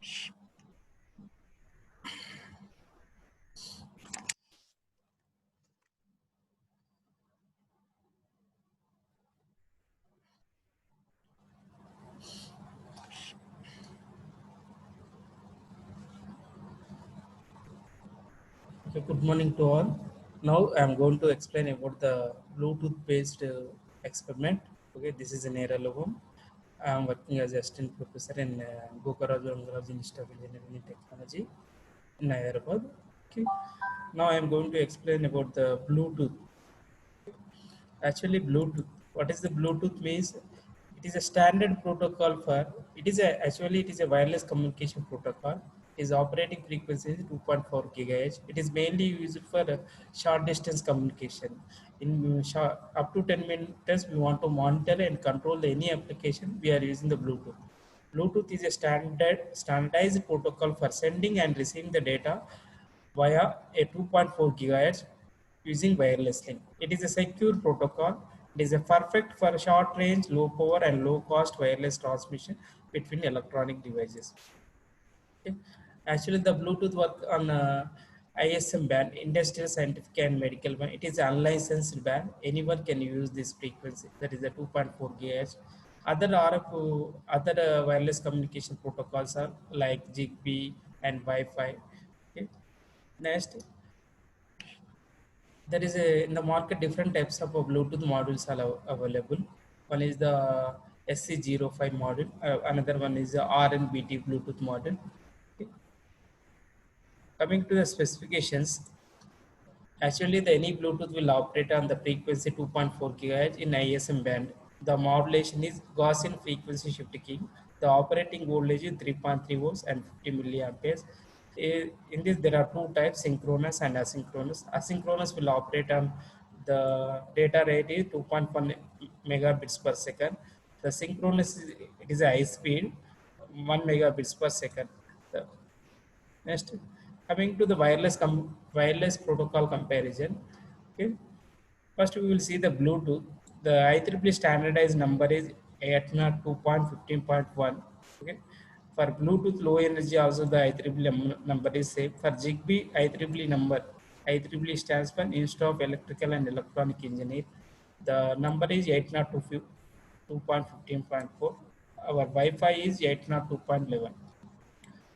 Okay, good morning to all. Now I'm going to explain about the Bluetooth-based experiment. Okay, this is in Eralogam. I'm working as assistant professor in Gokaraj Rangaraj Institute of Engineering and Technology in Hyderabad. Okay, now I'm going to explain about the Bluetooth. Actually, Bluetooth. What is the Bluetooth means? It is a standard protocol for. It is a wireless communication protocol. Its operating frequency is 2.4 gigahertz. It is mainly used for short distance communication. Up to 10 minutes, we want to monitor and control any application. We are using the Bluetooth. Bluetooth is a standardized protocol for sending and receiving the data via a 2.4 gigahertz using wireless link. It is a secure protocol. It is a perfect for short range, low power and low cost wireless transmission between electronic devices. Okay. Actually, the Bluetooth work on ISM band, industrial, scientific, and medical band. It is unlicensed band. Anyone can use this frequency. That is a 2.4 GHz. Other RF, other wireless communication protocols are like Zigbee and Wi-Fi. Okay. Next, there is a in the market different types of Bluetooth modules are available. One is the SC05 module. Another one is the RNBT Bluetooth module. Okay. Coming to the specifications, actually the any Bluetooth will operate on the frequency 2.4 GHz in ISM band. The modulation is Gaussian frequency shift keying. The operating voltage is 3.3 volts and 50 milliamperes. In this, there are two types, synchronous and asynchronous. Asynchronous will operate on the data rate is 2.1 megabits per second. The synchronous it is a high speed, 1 megabits per second. The Next, coming to the wireless protocol comparison. Okay. First, we will see the Bluetooth. The IEEE standardized number is 802.15.1. Okay. For Bluetooth low energy, also the IEEE number is same. For Zigbee, IEEE stands for Institute of Electrical and Electronic Engineer. The number is 802.15.4. Our Wi-Fi is 802.11.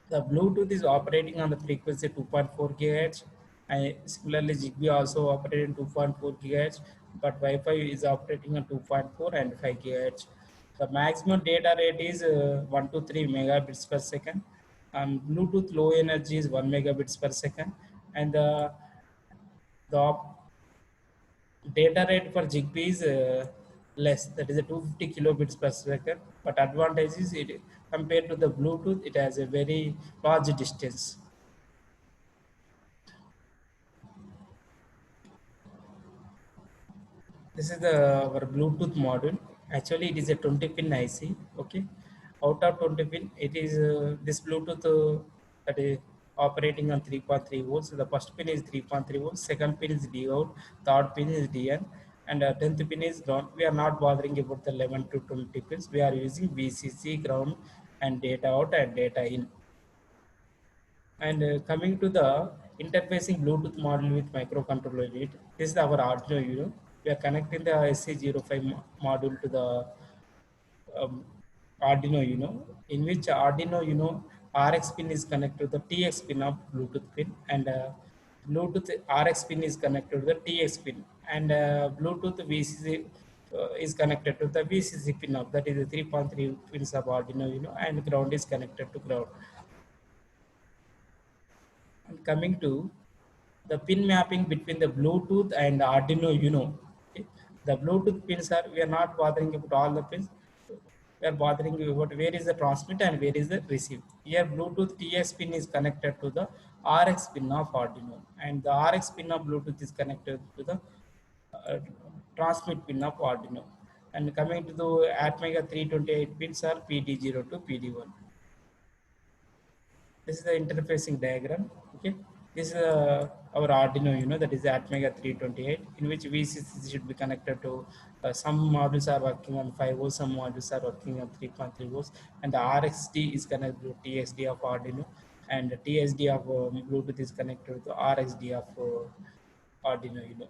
The Bluetooth is operating on the frequency 2.4 GHz. And similarly, Zigbee also operating 2.4 GHz, but Wi-Fi is operating on 2.4 and 5 GHz. The maximum data rate is 1 to 3 megabits per second, and Bluetooth low energy is 1 megabits per second, and the data rate for Zigbee is less, that is a 250 kilobits per second, but advantage is it compared to the Bluetooth, it has a very large distance. This is our Bluetooth module. Actually, it is a 20 pin IC. Okay, out of 20 pin, it is this Bluetooth that is operating on 3.3 volts. The first pin is 3.3 volts, second pin is D out, third pin is DN, and 10th pin is ground. We are not bothering about the 11 to 20 pins. We are using VCC, ground, and data out and data in. And coming to the interfacing Bluetooth module with microcontroller unit, this is our Arduino Uno. We are connecting the SC05 module to the um, Arduino Uno, in which Arduino Uno RX pin is connected to the TX pin of Bluetooth pin, and Bluetooth RX pin is connected to the TX pin, and Bluetooth VCC is connected to the VCC pin of, that is the 3.3 pins of Arduino Uno, and ground is connected to ground. And coming to the pin mapping between the Bluetooth and Arduino Uno. Okay. The Bluetooth pins are, we are not bothering about all the pins. We are bothering about where is the transmit and where is the receive. Here Bluetooth TX pin is connected to the RX pin of Arduino, and the RX pin of Bluetooth is connected to the uh, transmit pin of Arduino. And coming to the Atmega 328 pins are PD0 to PD1. This is the interfacing diagram. Okay, This is our Arduino, that is Atmega 328, in which VCC should be connected to some modules are working on 5 volts, some modules are working on 3.3 volts, and the RxD is connected to TXD of Arduino, and the TSD of Bluetooth is connected to RxD of Arduino.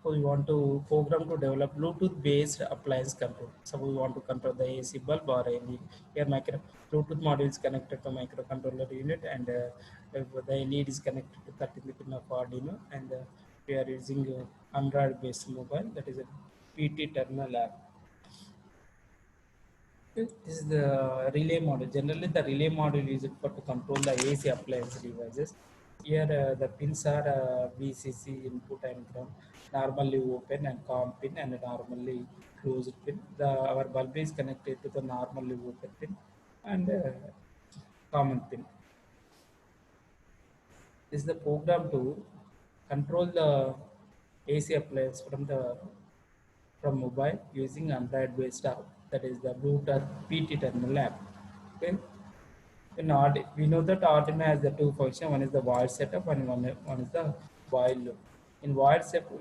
Suppose you want to program to develop Bluetooth-based appliance control. Suppose you want to control the AC bulb or any your Bluetooth module is connected to microcontroller unit, and if the LED is connected to 13 pin of Arduino, and we are using Android-based mobile, that is a PT terminal app. This is the relay module. Generally, the relay module is for to control the AC appliance devices. Here, the pins are VCC input and ground, normally open and COM pin, and normally closed pin. Our bulb is connected to the normally open pin and common pin. This is the program to control the AC appliance from mobile using Android-based app. That is the Bluetooth PT terminal app. Okay. We know that Arduino has the two functions. One is the void setup and one is the while loop. In void setup,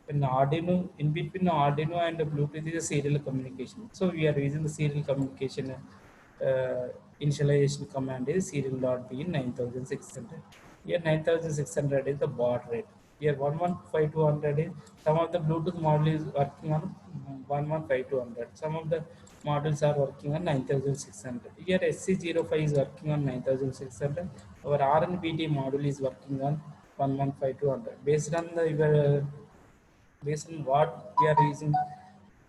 in Arduino, in between Arduino and the Bluetooth is a serial communication. So we are using the serial communication initialization command is serial.begin 9600. Here 9600 is the baud rate. Here 115200 is some of the Bluetooth module is working on 115200. Some of the models are working on 9600. Here SC05 is working on 9600. Our RNBT module is working on 115200. Based on what we are using,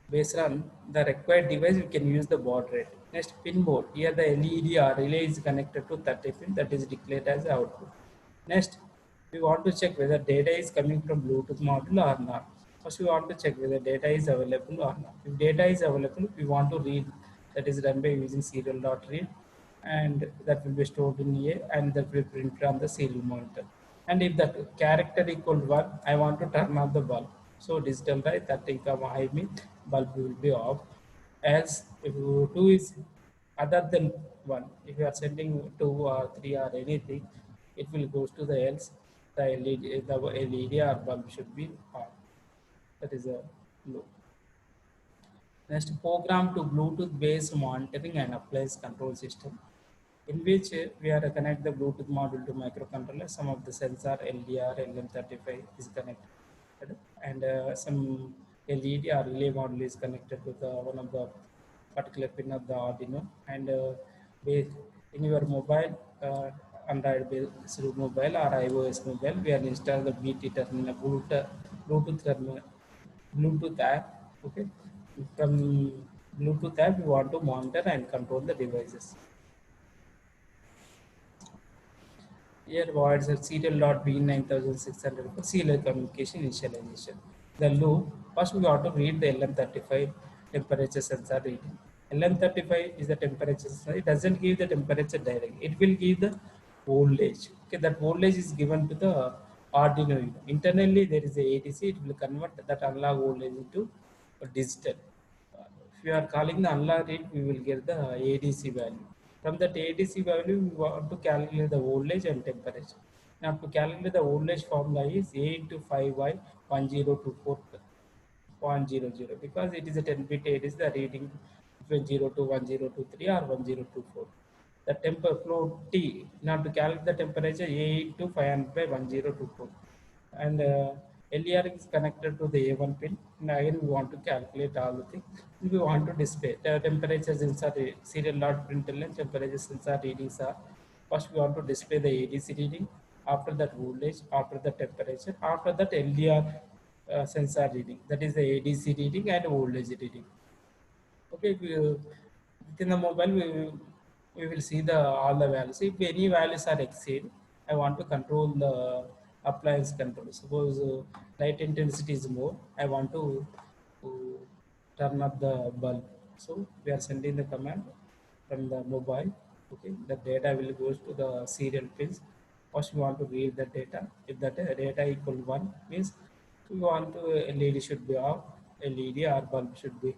based on the required device, we can use the baud rate. Next, pin mode. Here the LED or relay is connected to 30 pin, that is declared as output. Next, we want to check whether data is coming from Bluetooth module or not. First, we want to check whether data is available or not. If data is available, we want to read, that is done by using serial.read, and that will be stored in A, and that will print on the serial monitor. And if that character equal 1, I want to turn off the bulb. So digital write 30 comma I mean bulb will be off. Else, if 2 is other than 1, if you are sending 2 or 3 or anything, it will go to the else. The LED or bulb should be on. That is a low. Next, program to Bluetooth based monitoring and appliance control system, in which we are connect the Bluetooth module to microcontroller. Some of the sensor LDR, LM35 is connected, and some LED or relay module is connected to the one of the particular pin of the Arduino. And in your mobile, Android based mobile or iOS mobile, we are install the BT terminal, Bluetooth terminal, Bluetooth app. Okay, from Bluetooth app, we want to monitor and control the devices. Here voids are serial.b9600 for serial communication initialization. The loop, first we have to read the LM35 temperature sensor reading. LM35 is the temperature sensor. It doesn't give the temperature direct. It will give the voltage. Okay, that voltage is given to the Arduino. Internally there is a ADC. It will convert that analog voltage into a digital. If you are calling the analog read, we will get the ADC value. From that ADC value, we want to calculate the voltage and temperature. Now, to calculate the voltage formula is A into 5Y 1024.00, because it is a 10 bit, it is the reading between 0 to 1023 or 1024. The temper flow T. Now, to calculate the temperature, A into 500 by 1024. And LER is connected to the A1 pin. And again, we want to calculate all the things. We want to display the temperature sensor serial dot println temperature sensor readings are. First, we want to display the ADC reading. After that, voltage. After the temperature. After that, LDR sensor reading. That is the ADC reading and voltage reading. Okay, within the mobile, we will see the all the values. If any values are exceed, I want to control the appliance control. Suppose light intensity is more, I want to turn up the bulb. So we are sending the command from the mobile. Okay, the data will goes to the serial pins. First, we want to read the data. If the data equal one means we want to LED should be off, LED or bulb should be.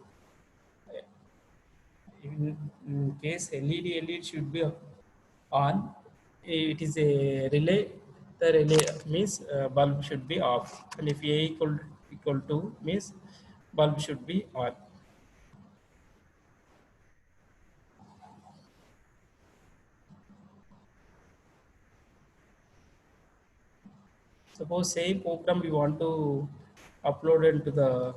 In case LED should be on. It is a relay. The relay means bulb should be off, and if A equal to means bulb should be on. Suppose same program we want to upload into the